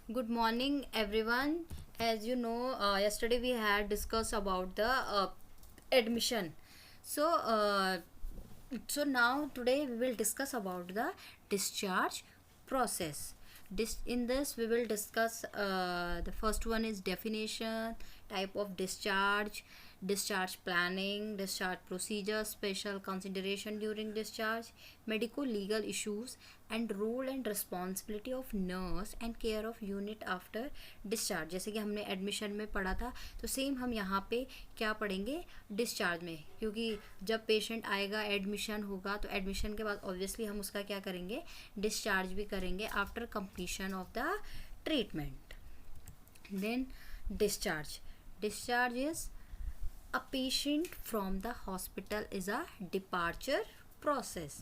Good morning, everyone. As you know, yesterday we had discussed about the admission. So, now today we will discuss about the discharge process. In this, we will discuss the first one is definition, type of discharge, discharge planning, discharge procedure, special consideration during discharge, medico legal issues, and role and responsibility of nurse and care of unit after discharge. जैसे कि हमने admission में पढ़ा था, तो same हम यहाँ पे क्या पढ़ेंगे डिस्चार्ज में, क्योंकि जब पेशेंट आएगा एडमिशन होगा तो एडमिशन के बाद ऑब्वियसली हम उसका क्या करेंगे डिस्चार्ज भी करेंगे after completion of the treatment. Then discharge is a patient from the hospital is a departure process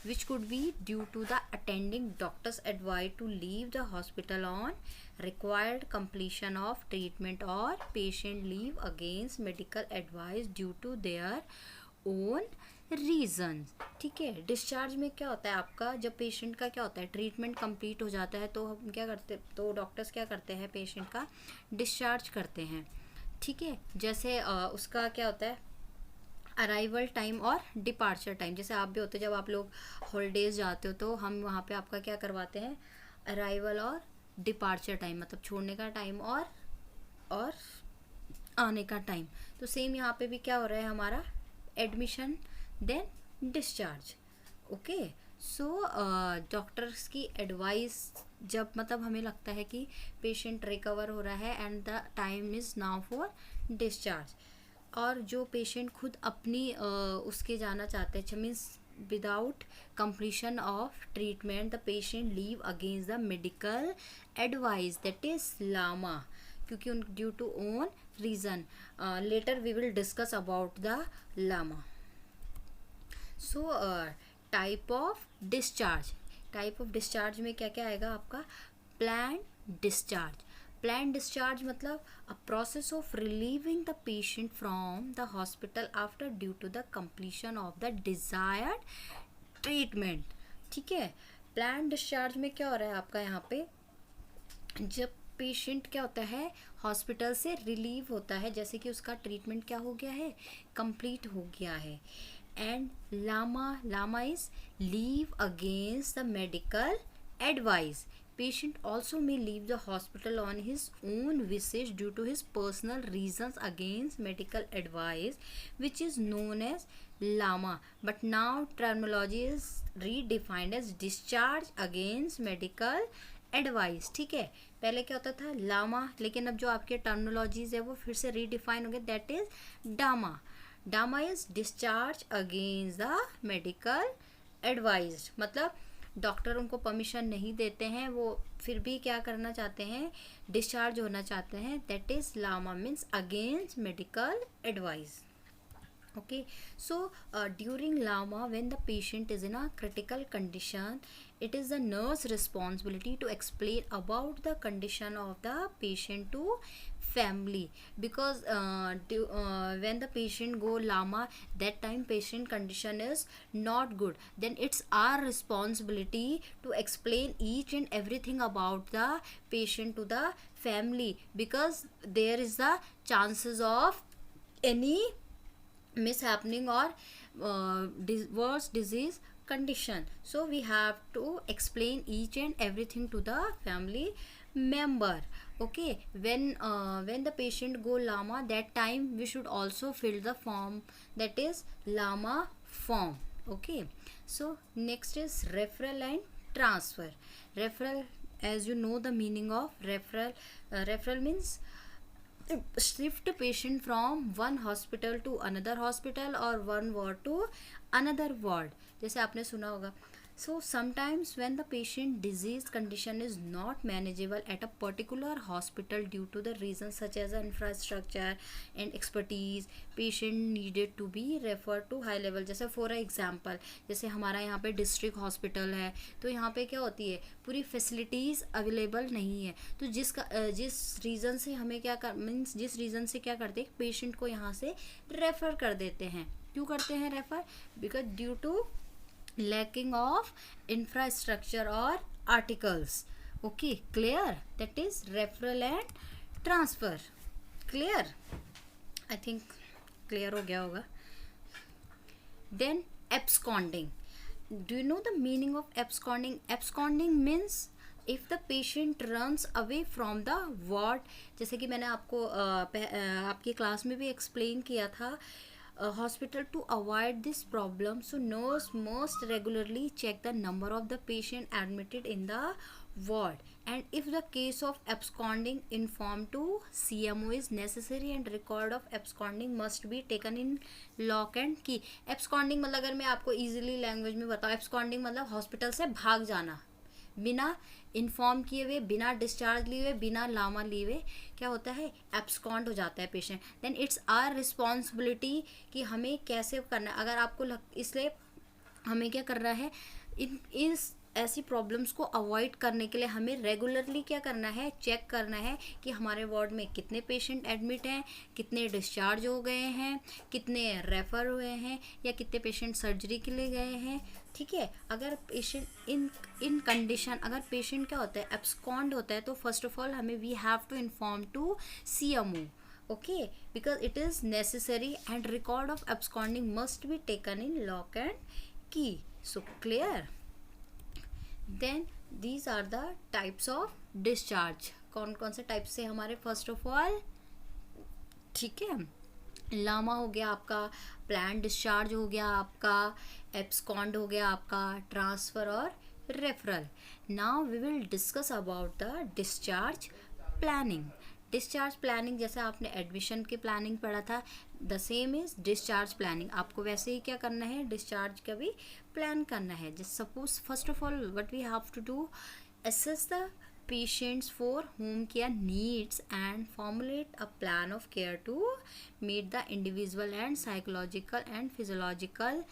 which could be due to the attending doctor's advice to leave the hospital on required completion of treatment or patient leave against medical advice due to their own reason. ठीक है, discharge में क्या होता है आपका, जब patient का क्या होता है ट्रीटमेंट कंप्लीट हो जाता है तो हम क्या करते, तो डॉक्टर्स क्या करते हैं पेशेंट का डिस्चार्ज करते हैं. ठीक है, जैसे उसका क्या होता है अराइवल टाइम और डिपार्चर टाइम. जैसे आप भी होते जब आप लोग हॉलीडेज जाते हो तो हम वहाँ पे आपका क्या करवाते हैं अराइवल और डिपार्चर टाइम, मतलब छोड़ने का टाइम और आने का टाइम. तो सेम यहाँ पे भी क्या हो रहा है हमारा admission then discharge. Okay, so doctors की एडवाइस जब मतलब हमें लगता है कि पेशेंट रिकवर हो रहा है and the time is now for discharge, और जो पेशेंट खुद अपनी उसके जाना चाहते हैं means without completion of treatment the patient leave against the medical advice that is LAMA, क्योंकि उन due to own reason. Later we will discuss about the LAMA. So type of discharge में क्या क्या आएगा आपका प्लान डिस्चार्ज मतलब a process of relieving the patient from the hospital after due to the completion of the desired treatment. ठीक है, plan discharge में क्या हो रहा है आपका यहाँ पे जब पेशेंट क्या होता है हॉस्पिटल से रिलीव होता है, जैसे कि उसका ट्रीटमेंट क्या हो गया है कंप्लीट हो गया है. And lama is leave against the medical advice. Patient also may leave the hospital on his own wishes due to his personal reasons against medical advice, which is known as lama, but now terminology is redefined as discharge against medical advice. ठीक है, पहले क्या होता था लामा, लेकिन अब जो आपके टर्मिनोलॉजीज है वो फिर से रीडिफाइन हो गए, that is DAMA is discharge against the medical advice. मतलब डॉक्टर उनको परमिशन नहीं देते हैं, वो फिर भी क्या करना चाहते हैं डिस्चार्ज होना चाहते हैं, that is LAMA means against medical advice. Okay, so during lama when the patient is in a critical condition, it is the nurse responsibility to explain about the condition of the patient to family, because when the patient go lama, that time patient condition is not good, then it's our responsibility to explain each and everything about the patient to the family, because there is the chances of any mishappening or worse disease condition. So we have to explain each and everything to the family member. Okay, when the patient go lama, that time we should also fill the form, that is lama form. Okay, so next is referral and transfer. Referral, as you know the meaning of referral means shift patient from one hospital to another hospital or one ward to another ward, जैसे आपने सुना होगा. So sometimes when the patient disease condition is not manageable at a particular hospital due to the reasons such as infrastructure and expertise, patient needed to be referred to high level. जैसे for example, जैसे हमारा यहाँ पे district hospital है, तो यहाँ पे क्या होती है पूरी फैसिलिटीज़ अवेलेबल नहीं है, तो जिस रीज़न से हमें क्या कर मीन्स जिस रीज़न से क्या करते हैं पेशेंट को यहाँ से रेफ़र कर देते हैं. क्यों करते हैं refer? Because due to lacking of infrastructure or articles. Okay, clear? That is referral and transfer. Clear? I think clear हो गया होगा. Then absconding. Do you know the meaning of absconding? Absconding means if the patient runs away from the ward. जैसे कि मैंने आपको आपकी class में भी एक्सप्लेन किया था. Hospital to avoid this problem, so nurse must regularly check the number of the patient admitted in the ward, and if the case of absconding, inform to CMO is necessary, and record of absconding must be taken in lock and key. Absconding मतलब अगर मैं आपको easily language में बताऊँ, absconding मतलब hospital से भाग जाना बिना इन्फॉर्म किए हुए, बिना डिस्चार्ज लिए हुए, बिना लामा लिए हुए क्या होता है, एब्सकॉन्ड हो जाता है patient. Then it's our responsibility कि हमें कैसे करना है. अगर आपको इसलिए हमें क्या करना है, इस ऐसी प्रॉब्लम्स को अवॉइड करने के लिए हमें रेगुलरली क्या करना है, चेक करना है कि हमारे वार्ड में कितने पेशेंट एडमिट हैं, कितने डिस्चार्ज हो गए हैं, कितने रेफ़र हुए हैं, या कितने पेशेंट सर्जरी के लिए गए हैं. ठीक है. अगर पेशेंट इन कंडीशन, अगर पेशेंट क्या होता है, एब्सकॉन्ड होता है, तो फर्स्ट ऑफ ऑल हमें we have to inform to CMO. Okay, because it is necessary, and record of absconding must be taken in lock and key. So clear? Then these are the types of discharge. कौन कौन से type से हमारे, first of all ठीक है, लामा हो गया आपका, प्लान डिस्चार्ज हो गया आपका, एब्सकॉन्ड हो गया आपका, ट्रांसफ़र और referral. Now we will discuss about the discharge planning. Discharge planning जैसे आपने एडमिशन की प्लानिंग पढ़ा था, the same is discharge planning. आपको वैसे ही क्या करना है, डिस्चार्ज का भी प्लान करना है. Just suppose first of all what we have to do, assess the patients for whom care needs and formulate a plan of care to meet the individual and psychological and physiological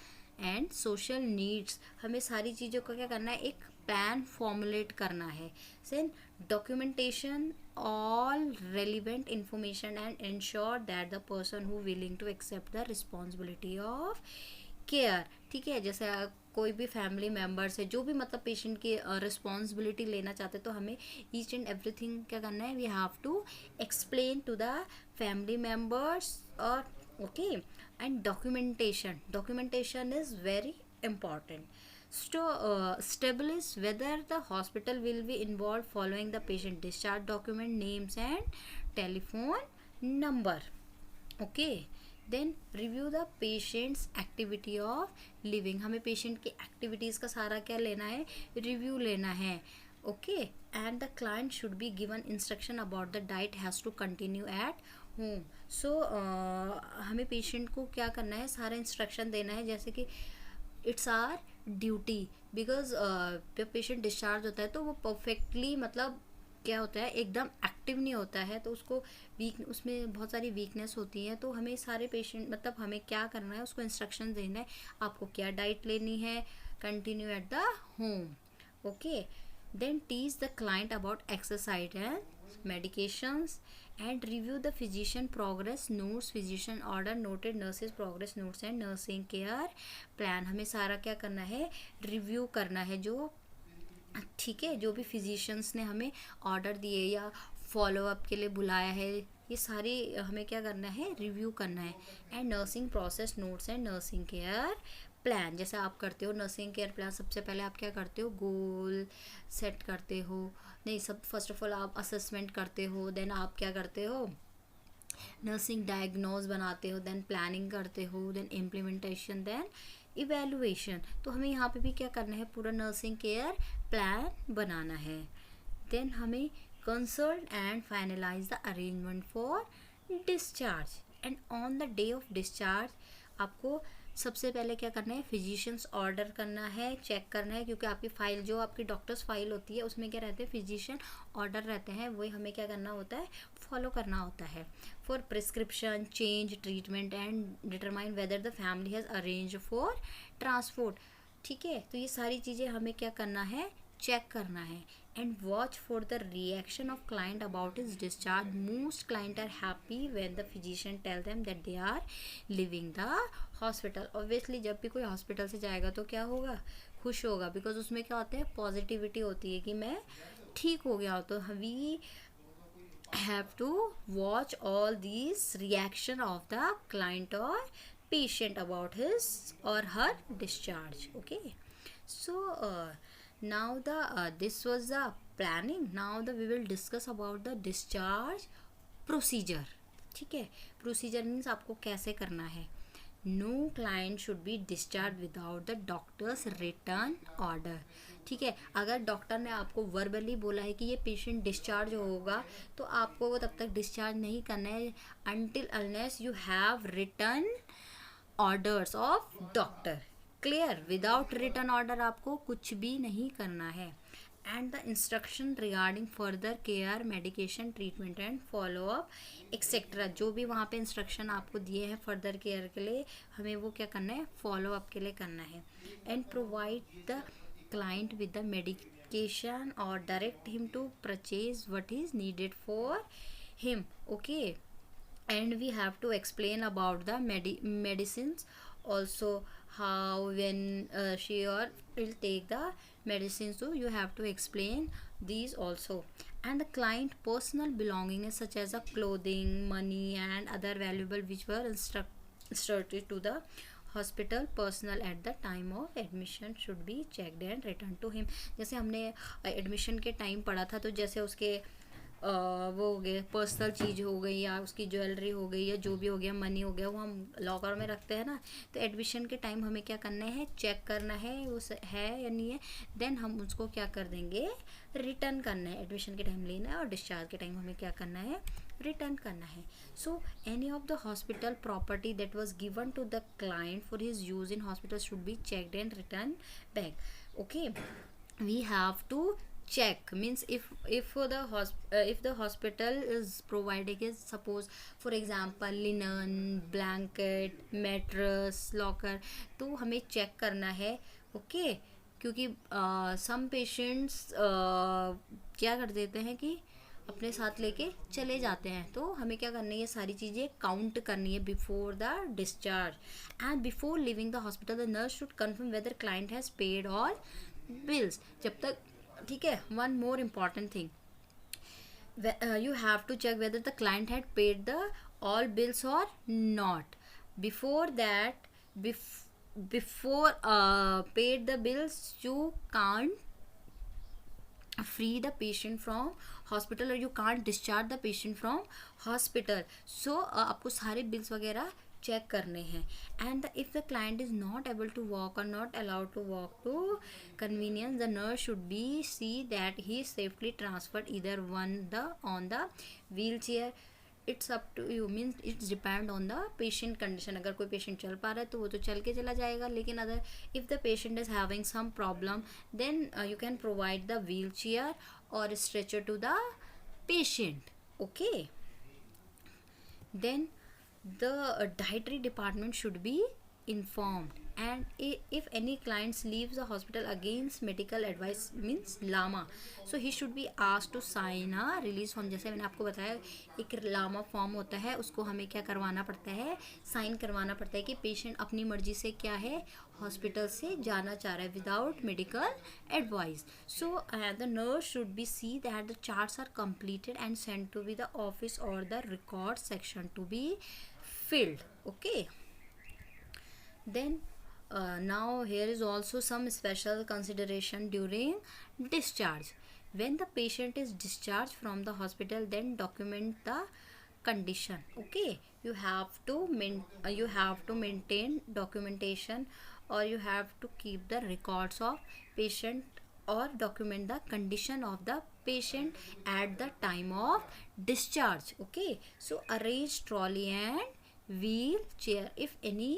and social needs. हमें सारी चीज़ों का क्या करना है, एक plan formulate करना है. Then documentation all relevant information and ensure that the person who willing to accept the responsibility of care. ठीक है. जैसे कोई भी फैमिली मेम्बर्स है, जो भी मतलब पेशेंट की रिस्पॉन्सिबिलिटी लेना चाहते हैं, तो हमें ईच एंड एवरीथिंग क्या करना है, we have to explain to the family members. और okay, and documentation is very important. So establish whether the hospital will be involved following the patient discharge document, names and telephone number. Okay. Then review the patient's activity of living. हमें patient की activities का सारा क्या लेना है, review लेना है. Okay. And the client should be given instruction about the diet has to continue at home. So हमें पेशेंट को क्या करना है, सारा इंस्ट्रक्शन देना है. जैसे कि इट्स आर ड्यूटी, बिकॉज जब पेशेंट डिस्चार्ज होता है तो वो परफेक्टली मतलब क्या होता है, एकदम एक्टिव नहीं होता है, तो उसको उसमें बहुत सारी वीकनेस होती है. तो हमें सारे पेशेंट मतलब हमें क्या करना है, उसको इंस्ट्रक्शन देना है, आपको क्या डाइट लेनी है, continue at the home. Okay. Then teach the client about exercise and medications and review the physician progress notes, physician order noted, nurses progress notes and nursing care plan. हमें सारा क्या करना है, रिव्यू करना है. जो ठीक है, जो भी फिजिशियंस ने हमें ऑर्डर दिए या फॉलोअप के लिए बुलाया है, ये सारी हमें क्या करना है, रिव्यू करना है. And nursing process notes and nursing care plan. जैसे आप करते हो नर्सिंग केयर प्लान, सबसे पहले आप क्या करते हो, गोल सेट करते हो. नहीं, सब फर्स्ट ऑफ ऑल आप असेसमेंट करते हो, देन आप क्या करते हो, नर्सिंग डायग्नोज बनाते हो, देन प्लानिंग करते हो, देन इम्प्लीमेंटेशन, देन इवेलुएशन. तो हमें यहाँ पे भी क्या करना है, पूरा नर्सिंग केयर प्लान बनाना है. देन हमें consult and finalize the arrangement for discharge. And on the day of discharge आपको सबसे पहले क्या करना है, फिजिशियंस ऑर्डर करना है, चेक करना है, क्योंकि आपकी फाइल, जो आपकी डॉक्टर्स फाइल होती है, उसमें क्या रहते हैं, फिजिशियन ऑर्डर रहते हैं, वही हमें क्या करना होता है, फॉलो करना होता है. For prescription, change treatment and determine whether the family has arrange for transport. ठीक है. तो ये सारी चीज़ें हमें क्या करना है, चेक करना है. And watch for the reaction of client about his discharge. Most client are happy when the physician tell them that they are leaving the hospital. Obviously जब भी कोई हॉस्पिटल से जाएगा तो क्या होगा, खुश होगा, बिकॉज उसमें क्या होता है, पॉजिटिविटी होती है कि मैं ठीक हो गया हो तो we have to watch all these reaction of the client or patient about his or her discharge. Okay, so now the this was the planning. Now the we will discuss about the discharge procedure. ठीक है, procedure means आपको कैसे करना है. No client should be discharge without the doctor's written order. ठीक है, अगर doctor ने आपको वर्बली बोला है कि ये पेशेंट डिस्चार्ज होगा तो आपको वो तब तक डिस्चार्ज नहीं करना है until unless you have return orders of doctor. Clear, without return order आपको कुछ भी नहीं करना है. And the instruction regarding further care, medication, treatment and follow up etcetera, जो भी वहाँ पे इंस्ट्रक्शन आपको दिए हैं फर्दर केयर के लिए, हमें वो क्या करना है, फॉलोअप के लिए करना है. And provide the client with the medication और direct him to purchase what is needed for him. Okay, and we have to explain about the medicines also, how when she or will take the medicines, so you have to explain these also. And the client personal belongings such as the clothing, money and other valuable which were instructed to the hospital personnel at the time of admission should be checked and returned to him. जैसे हमने admission के time पढ़ा था, तो जैसे उसके वो हो गए पर्सनल चीज़ हो गई या उसकी ज्वेलरी हो गई या जो भी हो गया, मनी हो गया, वो हम लॉकर में रखते हैं ना. तो एडमिशन के टाइम हमें क्या करना है, चेक करना है वो है या नहीं है. देन हम उसको क्या कर देंगे, रिटर्न करना है. एडमिशन के टाइम लेना है और डिस्चार्ज के टाइम हमें क्या करना है, रिटर्न करना है. So any of the hospital property that was given to the client for his use in hospital should be checked and return back. Okay, we have to check means if the hospital is providing is suppose for example linen, blanket, mattress, locker, तो हमें check करना है. Okay, क्योंकि some patients क्या कर देते हैं कि अपने साथ लेके चले जाते हैं, तो हमें क्या करनी है, ये सारी चीज़ें काउंट करनी है before the discharge. And before leaving the hospital the nurse should confirm whether client has paid all bills. जब तक, ठीक है, one more important thing, you have to check whether the client had paid the all bills or not. Before that, before paid the bills, you can't free the patient from hospital or you can't discharge the patient from hospital. So आपको सारे bills वगैरह check करने हैं. And if the client is not able to walk और not allowed to walk to convenience, the nurse should be see that he safely transferred either one the on the wheelchair. It's up to you, means it's depend on the patient condition. अगर कोई patient चल पा रहा है तो वो तो चल के चला जाएगा, लेकिन अगर if the patient is having some problem then you can provide the wheelchair और stretcher to the patient. Okay, then the dietary department should be informed. And if any clients leaves the hospital against medical advice means LAMA, so he should be asked to sign a release form. जैसे मैंने आपको बताया एक Lama form होता है, उसको हमें क्या करवाना पड़ता है, साइन करवाना पड़ता है कि पेशेंट अपनी मर्जी से क्या है, हॉस्पिटल से जाना चाह रहा है without medical advice. So the nurse should be see that the charts are completed and sent to be the office or the record section to be filled. Okay, then now here is also some special consideration during discharge. When the patient is discharged from the hospital, then document the condition. Okay, you have to maintain documentation or you have to keep the records of patient or document the condition of the patient at the time of discharge. Okay, so arrange trolley and wheelchair if any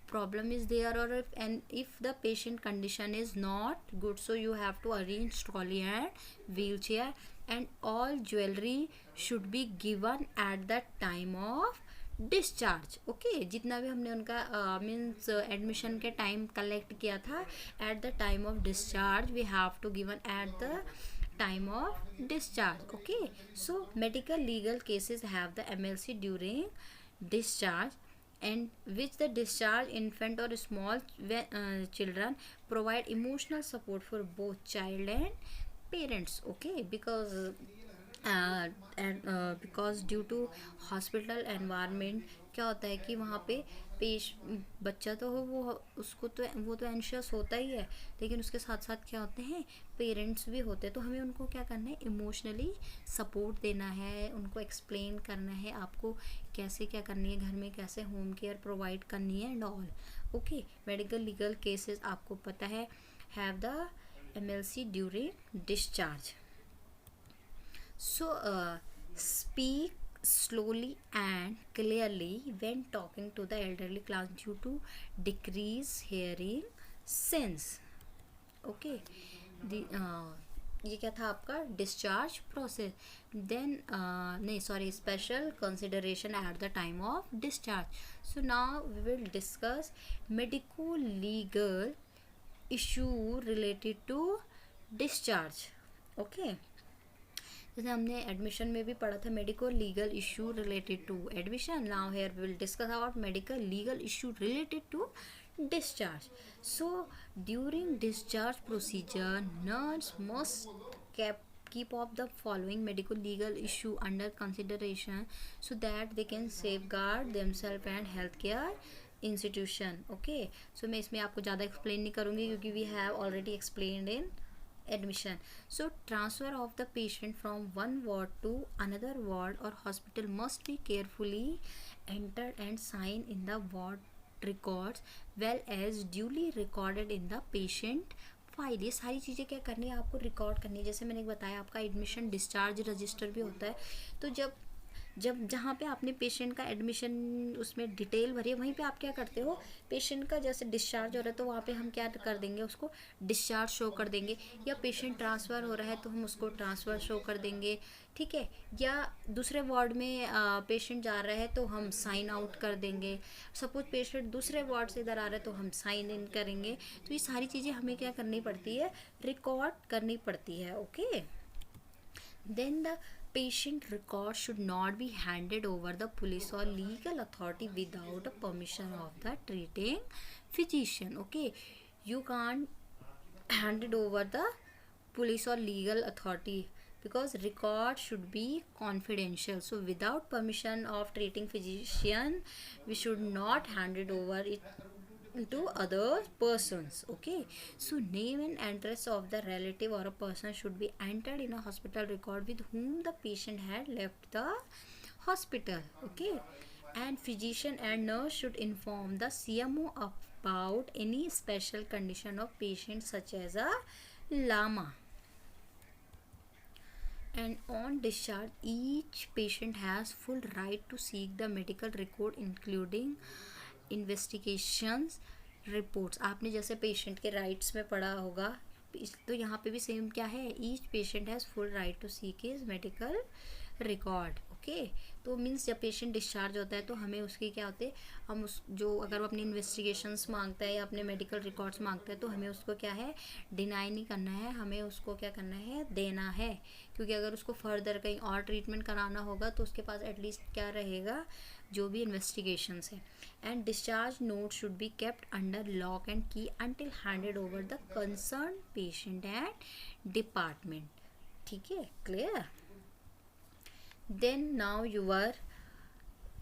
problem is there, or if the patient condition is not good, so you have to arrange trolley and wheelchair. And all jewelry should be given at the time of discharge. Okay, जितना भी हमने उनका means admission के time collect किया था at the time of discharge we have to given at the time of discharge. Okay, so medical legal cases have the MLC during discharge, and which the discharged infant or small children provide emotional support for both child and parents. Okay, because due to hospital environment क्या होता है कि वहाँ पे पेश बच्चा तो हो, वो उसको तो वो तो एंशियस होता ही है, लेकिन उसके साथ साथ क्या होते हैं, पेरेंट्स भी होते हैं। तो हमें उनको क्या करना है, इमोशनली सपोर्ट देना है, उनको एक्सप्लेन करना है आपको कैसे क्या करनी है, घर में कैसे होम केयर प्रोवाइड करनी है and all. Okay, medical legal cases आपको पता है, have the MLC during discharge. So, speak slowly and clearly when talking to the elderly class due to decrease hearing sense. Okay, the ये क्या था आपका discharge process. Then नहीं sorry, special consideration at the time of discharge. So now we will discuss medico legal issue related to discharge. Okay, जैसे हमने admission में भी पढ़ा था medical legal issue related to admission, now here we will discuss about medical legal issue related to discharge. So during discharge procedure, nurse must keep up the following medical legal issue under consideration so that they can safeguard themselves and healthcare institution. Okay, so मैं इसमें आपको ज़्यादा explain नहीं करूँगी क्योंकि we have already explained in admission. So transfer of the patient from one ward to another ward or hospital must be carefully entered and signed in the ward records well as duly recorded in the patient file. ये सारी चीज़ें क्या करनी है, आपको record करनी है। जैसे मैंने बताया आपका एडमिशन डिस्चार्ज रजिस्टर भी होता है, तो जब जहाँ पे आपने पेशेंट का एडमिशन उसमें डिटेल भरी है, वहीं पे आप क्या करते हो, पेशेंट का जैसे डिस्चार्ज हो रहा है तो वहाँ पे हम क्या कर देंगे, उसको डिस्चार्ज शो कर देंगे, या पेशेंट ट्रांसफ़र हो रहा है तो हम उसको ट्रांसफ़र शो कर देंगे, ठीक है। या दूसरे वार्ड में पेशेंट जा रहा है तो हम साइन आउट कर देंगे। सपोज पेशेंट दूसरे वार्ड से इधर आ रहा है तो हम साइन इन करेंगे। तो ये सारी चीज़ें हमें क्या करनी पड़ती है, रिकॉर्ड करनी पड़ती है। Okay, then the patient record should not be handed over the police or legal authority without the permission of the treating physician. Okay, you can't hand it over the police or legal authority because record should be confidential. So without permission of treating physician, we should not hand it over it to other persons. Okay, so name and address of the relative or a person should be entered in a hospital record with whom the patient had left the hospital. Okay, and physician and nurse should inform the CMO about any special condition of patient such as a lama. And on discharge, each patient has full right to seek the medical record including investigations reports. आपने जैसे patient के rights में पढ़ा होगा, तो यहाँ पे भी सेम क्या है, each patient has full right to seek his medical record. Okay, तो मीन्स जब पेशेंट डिस्चार्ज होता है तो हमें उसकी क्या होते हैं, हम उस जो अगर वो अपनी इन्वेस्टिगेशंस मांगता है या अपने मेडिकल रिकॉर्ड्स मांगता है तो हमें उसको क्या है, डिनाई नहीं करना है, हमें उसको क्या करना है, देना है। क्योंकि अगर उसको फर्दर कहीं और ट्रीटमेंट कराना होगा तो उसके पास एटलीस्ट क्या रहेगा, जो भी इन्वेस्टिगेशंस है। And discharge note should be kept under lock and key until handed over the concern patient and department. ठीक है, clear. Then now your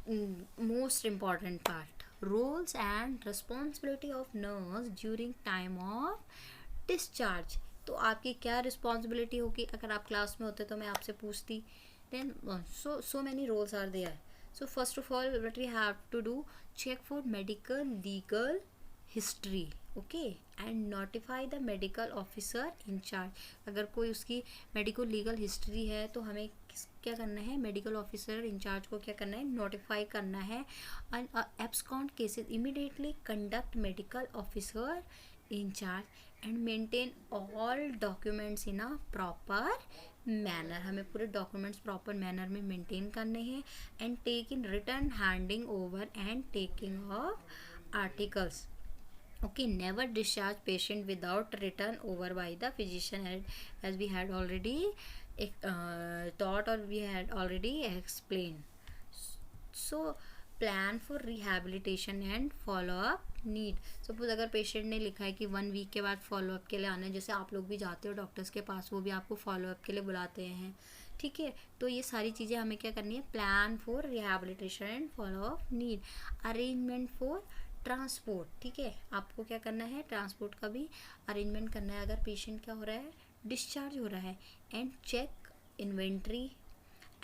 most important part, roles and responsibility of nurse during time of discharge. तो आपकी क्या responsibility होगी, अगर आप class में होते तो मैं आपसे पूछती। Then so many roles are there. So first of all what we have to do, check for medical legal history, okay, and notify the medical officer in charge. अगर कोई उसकी मेडिकल लीगल हिस्ट्री है तो हमें क्या करना है, medical officer in charge को क्या करना है, नोटिफाई करना है। And abscond cases immediately conduct medical officer in charge and maintain all documents in a proper manner. हमें पूरे डॉक्यूमेंट्स प्रॉपर मैनर में मेंटेन करने हैं। And take in return handing over and taking of articles. Okay, never discharge patient without return over by the physician, as we had already taught or we had already explained. So plan for rehabilitation and follow up need. Suppose अगर patient ने लिखा है कि 1 week के बाद follow up के लिए आना है, जैसे आप लोग भी जाते हो डॉक्टर्स के पास, वो भी आपको फॉलोअप के लिए बुलाते हैं, ठीक है। तो ये सारी चीज़ें हमें क्या करनी है, plan for rehabilitation and follow up need, arrangement for transport, ठीक है। आपको क्या करना है, ट्रांसपोर्ट का भी अरेंजमेंट करना है अगर पेशेंट क्या हो रहा है, डिस्चार्ज हो रहा है। And check inventory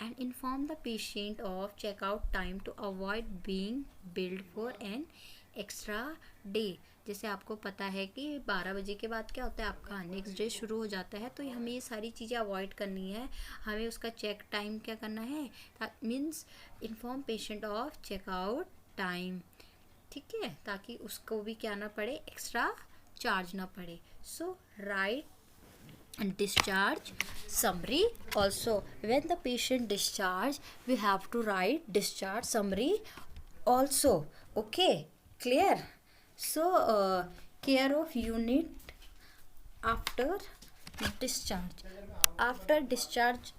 and inform the patient of checkout time to avoid being billed for an extra day। जैसे आपको पता है कि 12 बजे के बाद क्या होता है, आपका नेक्स्ट डे शुरू हो जाता है, तो हमें ये सारी चीज़ें अवॉइड करनी है। हमें उसका चेक टाइम क्या करना है, means inform patient of checkout time, ठीक है, ताकि उसको भी क्या ना पड़े, एक्स्ट्रा चार्ज ना पड़े। सो right and discharge summary also. When the patient discharge, we have to write discharge summary also. Okay, clear? So care of unit after discharge, after discharge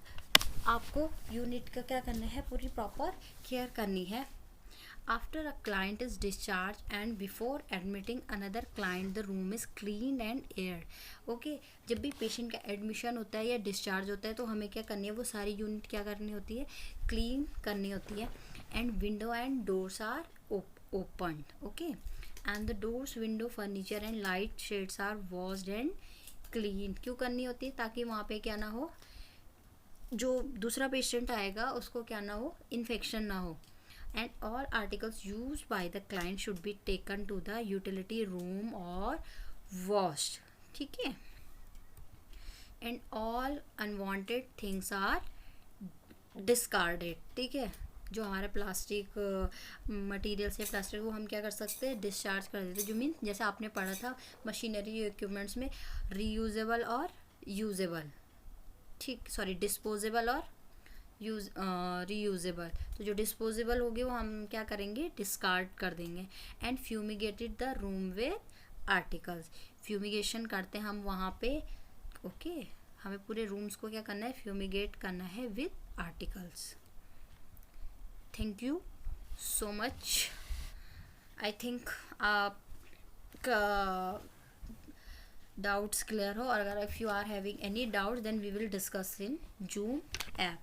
आपको यूनिट का क्या करना है, पूरी प्रॉपर केयर करनी है। After a client is discharged and before admitting another client, the room is cleaned and aired. Okay, जब भी पेशेंट का एडमिशन होता है या डिस्चार्ज होता है तो हमें क्या करनी है, वो सारी यूनिट क्या करनी होती है, क्लीन करनी होती है। And window and doors are open, okay, and the doors, window, furniture and light shades are washed and clean. क्यों करनी होती है, ताकि वहाँ पे क्या ना हो, जो दूसरा पेशेंट आएगा उसको क्या ना हो, इन्फेक्शन ना हो। And all articles used by the client should be taken to the utility room or washed, ठीक है। And all unwanted things are discarded, ठीक है। जो हमारे प्लास्टिक मटेरियल से प्लास्टिक को हम क्या कर सकते हैं, डिस्चार्ज कर देते हैं। जो मीन जैसे आपने पढ़ा था मशीनरी इक्विपमेंट्स में, रीयूजेबल और यूजेबल, ठीक, सॉरी, डिस्पोजेबल और रीयूजेबल। तो जो डिस्पोजेबल होगी वो हम क्या करेंगे, डिस्कार्ड कर देंगे। And fumigated the room with articles, fumigation करते हैं हम वहाँ पे, ओके। हमें पूरे रूम्स को क्या करना है, फ्यूमिगेट करना है with articles. Thank you so much. I think आपका डाउट्स क्लियर हो, और अगर if you are having any doubt then we will discuss in Zoom app.